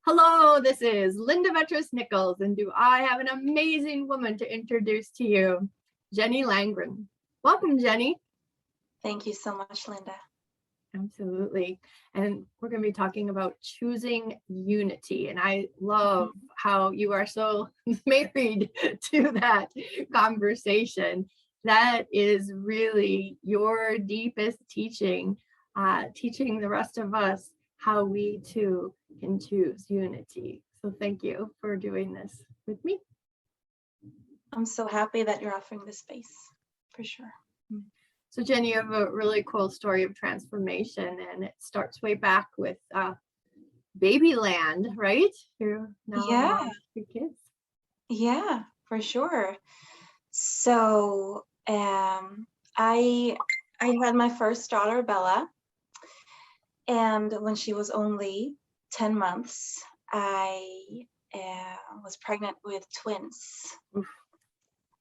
Hello, this is Linda Vettrus-Nichols, and do I have an amazing woman to introduce to you, Jenny Landgren. Welcome, Jenny. Thank you so much, Linda. Absolutely. And we're going to be talking about choosing unity. And I love how you are so married to that conversation. That is really your deepest teaching, teaching the rest of us how we too can choose unity. So thank you for doing this with me. I'm so happy that you're offering this space, for sure. So Jenny, you have a really cool story of transformation, and it starts way back with Babyland, right? You're now your kids. Yeah, for sure. So I had my first daughter, Bella, and when she was only 10 months, I was pregnant with twins. Oof.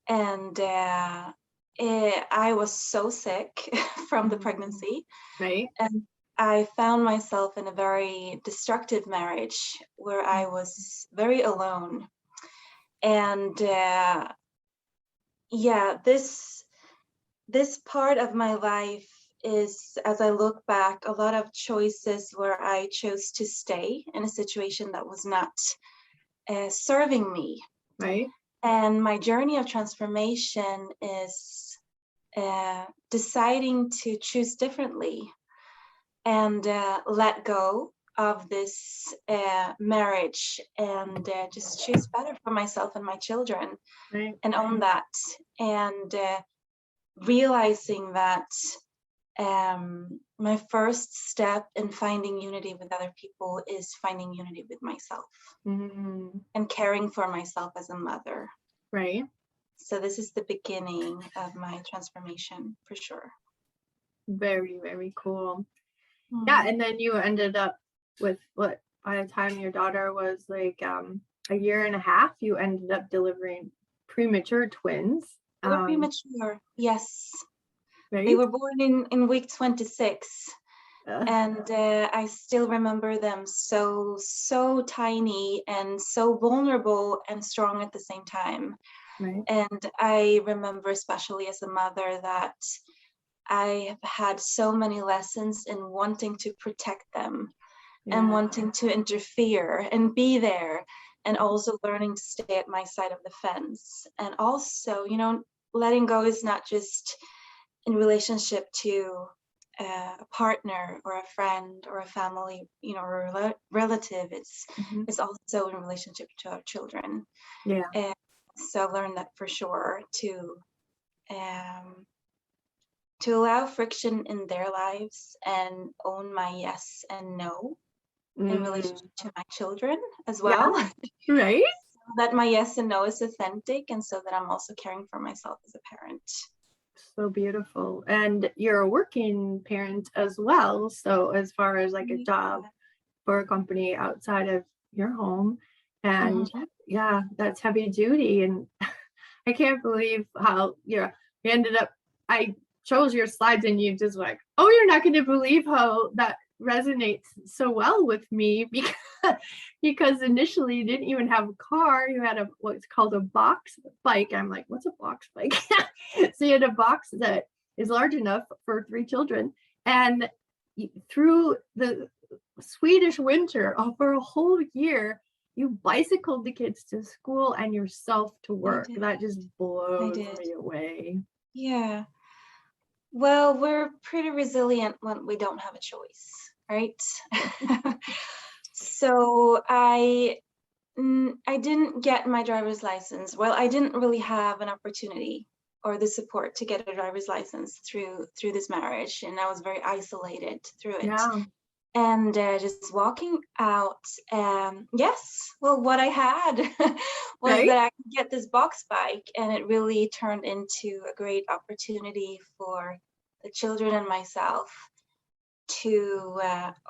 And I was so sick from the pregnancy. Right. And I found myself in a very destructive marriage where I was very alone. And this part of my life is, as I look back, a lot of choices where I chose to stay in a situation that was not serving me. Right. And my journey of transformation is deciding to choose differently and let go of this marriage and just choose better for myself and my children. Right. And own that, and realizing that my first step in finding unity with other people is finding unity with myself and caring for myself as a mother. Right. So this is the beginning of my transformation, for sure. Very, very cool. Yeah, and then you ended up with what, by the time your daughter was like a year and a half, you ended up delivering premature twins. They were premature, yes. Right? They were born in week 26. And I still remember them so tiny and so vulnerable and strong at the same time. Right. And I remember, especially as a mother, that I have had so many lessons in wanting to protect them and wanting to interfere and be there, and also learning to stay at my side of the fence. And also, you know, letting go is not just in relationship to a partner or a friend or a family, you know, or a relative. It's also in relationship to our children. Yeah. So I've learned that for sure, to allow friction in their lives and own my yes and no in relationship to my children as well. Yeah. Right. So that my yes and no is authentic, and so that I'm also caring for myself as a parent. So beautiful. And you're a working parent as well. So as far as like a job for a company outside of your home, and yeah, that's heavy duty. And I can't believe how we ended up, I chose your slides and you just like, oh, you're not going to believe how that resonates so well with me, because initially you didn't even have a car. You had what's called a box bike. I'm like, what's a box bike? So you had a box that is large enough for 3 children, and through the Swedish winter for a whole year, you bicycled the kids to school and yourself to work. That just blows me away. Yeah. Well, we're pretty resilient when we don't have a choice, right? So I didn't get my driver's license. Well, I didn't really have an opportunity or the support to get a driver's license through this marriage, and I was very isolated through it. Yeah. And just walking out, well, what I had was that I could get this box bike, and it really turned into a great opportunity for the children and myself to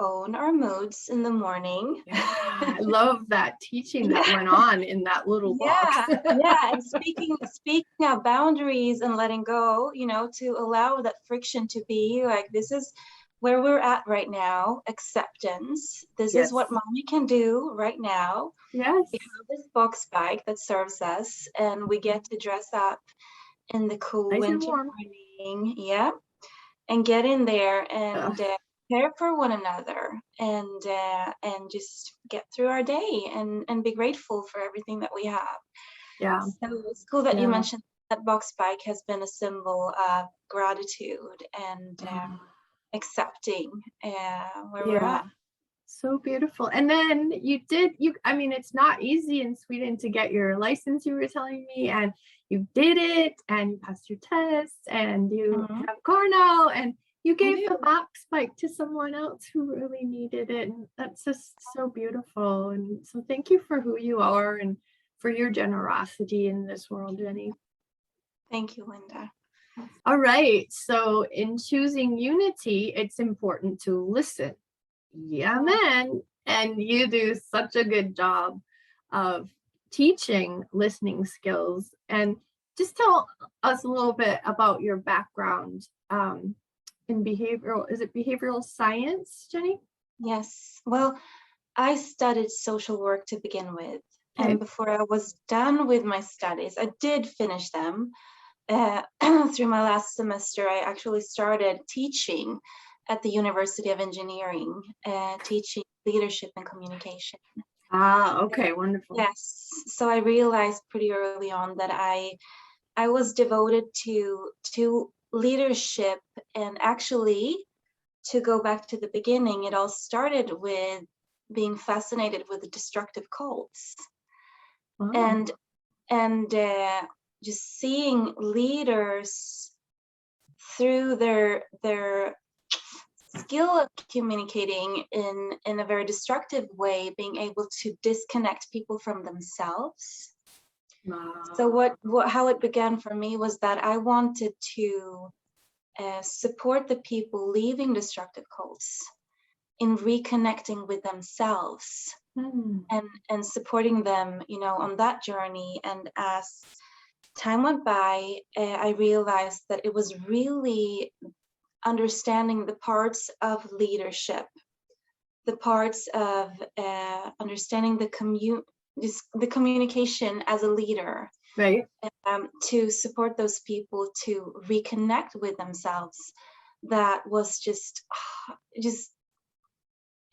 own our moods in the morning. Yeah, I love that teaching that went on in that little box. And speaking of boundaries and letting go, you know, to allow that friction to be like, this is where we're at right now, acceptance. This is what mommy can do right now. Yes. We have this box bike that serves us, and we get to dress up in the cool Nice and winter warm. morning. Yeah. And get in there and care for one another, and just get through our day and be grateful for everything that we have. Yeah. So it's cool that you mentioned that box bike has been a symbol of gratitude and accepting where we're at. So beautiful. And then I mean, it's not easy in Sweden to get your license, you were telling me, and you did it and you passed your tests and you have a car now, and you gave the box bike to someone else who really needed it. And that's just so beautiful. And so thank you for who you are and for your generosity in this world, Jenny. Thank you, Linda. All right. So in choosing unity, it's important to listen. Yeah, man. And you do such a good job of teaching listening skills. And just tell us a little bit about your background in behavioral science, Jenny? Yes. Well, I studied social work to begin with. And before I was done with my studies, I did finish them. Through my last semester, I actually started teaching at the University of Engineering, teaching leadership and communication. Okay, wonderful. Yes. So I realized pretty early on that I was devoted to leadership, and actually, to go back to the beginning, it all started with being fascinated with the destructive cults. And just seeing leaders through their skill of communicating in a very destructive way, being able to disconnect people from themselves. So how it began for me was that I wanted to support the people leaving destructive cults in reconnecting with themselves and supporting them, on that journey. And as time went by, I realized that it was really understanding the parts of leadership, the parts of understanding the communication as a leader, right? To support those people to reconnect with themselves. That was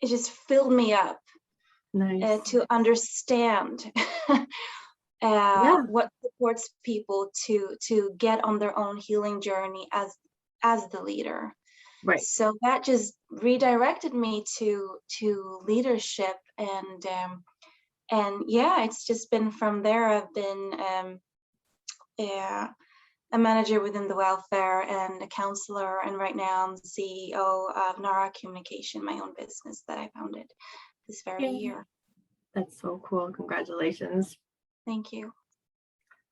it just filled me up. Nice. To understand what supports people to get on their own healing journey as the leader. Right. So that just redirected me to leadership, and it's just been from there. I've been a manager within the welfare and a counselor, and right now I'm the CEO of Nara Communication, my own business that I founded this very year. That's so cool. Congratulations. Thank you.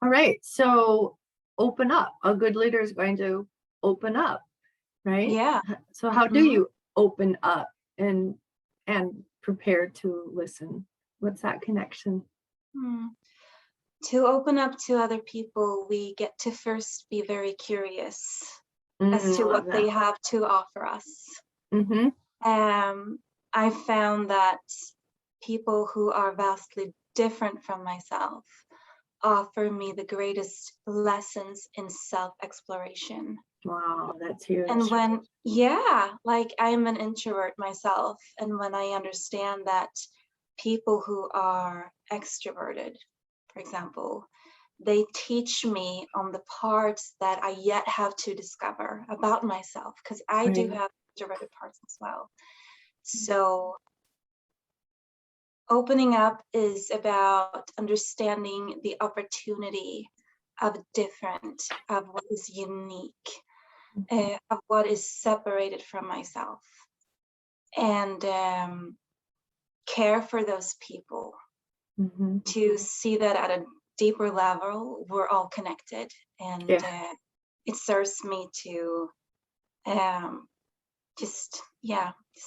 All right. So open up. A good leader is going to open up, right? Yeah. So how do you open up and prepare to listen? What's that connection? To open up to other people, we get to first be very curious as to what they have to offer us. I found that people who are vastly different from myself offer me the greatest lessons in self-exploration. Wow, that's huge. And like I'm an introvert myself, and when I understand that people who are extroverted, for example, they teach me on the parts that I yet have to discover about myself, because I do have introverted parts as well. So opening up is about understanding the opportunity of different, of what is unique, of what is separated from myself, and care for those people, to see that at a deeper level, we're all connected, and it serves me to just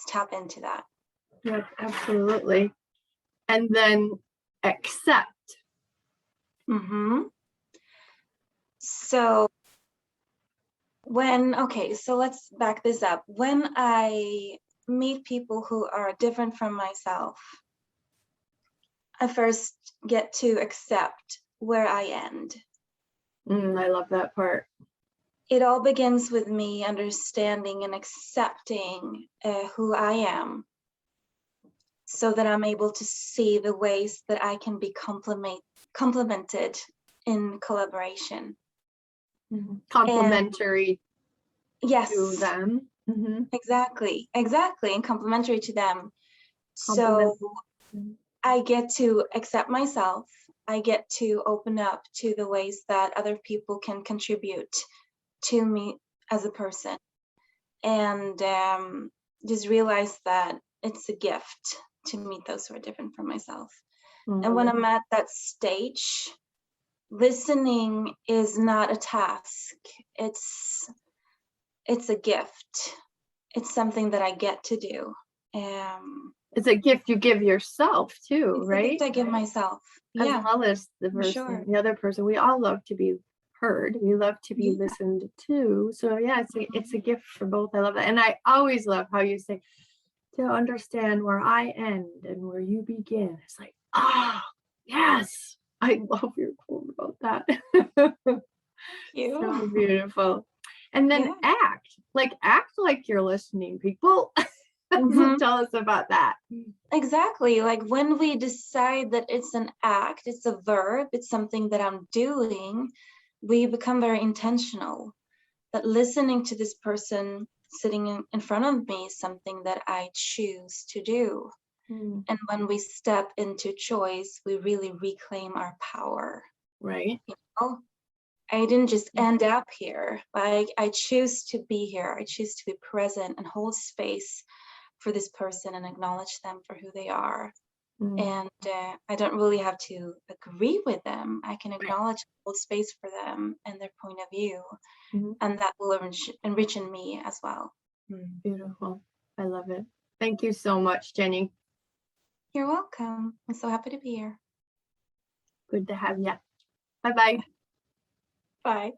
tap into that. Yep, absolutely. And then accept. So Okay, so let's back this up. When I meet people who are different from myself, I first get to accept where I end. I love that part. It all begins with me understanding and accepting who I am, so that I'm able to see the ways that I can be complemented in collaboration. Complementary Yes, to them. exactly, and complementary to them. Compliment. So I get to accept myself. I get to open up to the ways that other people can contribute to me as a person, and just realize that it's a gift to meet those who are different from myself. And when I'm at that stage, listening is not a task. It's a gift. It's something that I get to do. It's a gift you give yourself too, It's right? a gift I give myself. As Yeah, well as the for person, sure. the other person. We all love to be heard. We love to be Yeah. listened to. So yeah, it's a gift for both. I love that. And I always love how you say, to understand where I end and where you begin. It's like, yes. I love your quote about that. So beautiful. And then Yeah. act like you're listening, people. So Mhm. tell us about that. Exactly. Like when we decide that it's an act, it's a verb, it's something that I'm doing, we become very intentional. That listening to this person sitting in front of me is something that I choose to do. And when we step into choice, we really reclaim our power. Right. Oh, I didn't just end up here. Like I choose to be here. I choose to be present and hold space for this person and acknowledge them for who they are. And I don't really have to agree with them. I can acknowledge, hold space for them and their point of view, and that will enrich in me as well. Beautiful. I love it. Thank you so much, Jenny. You're welcome. I'm so happy to be here. Good to have you. Bye-bye. Bye.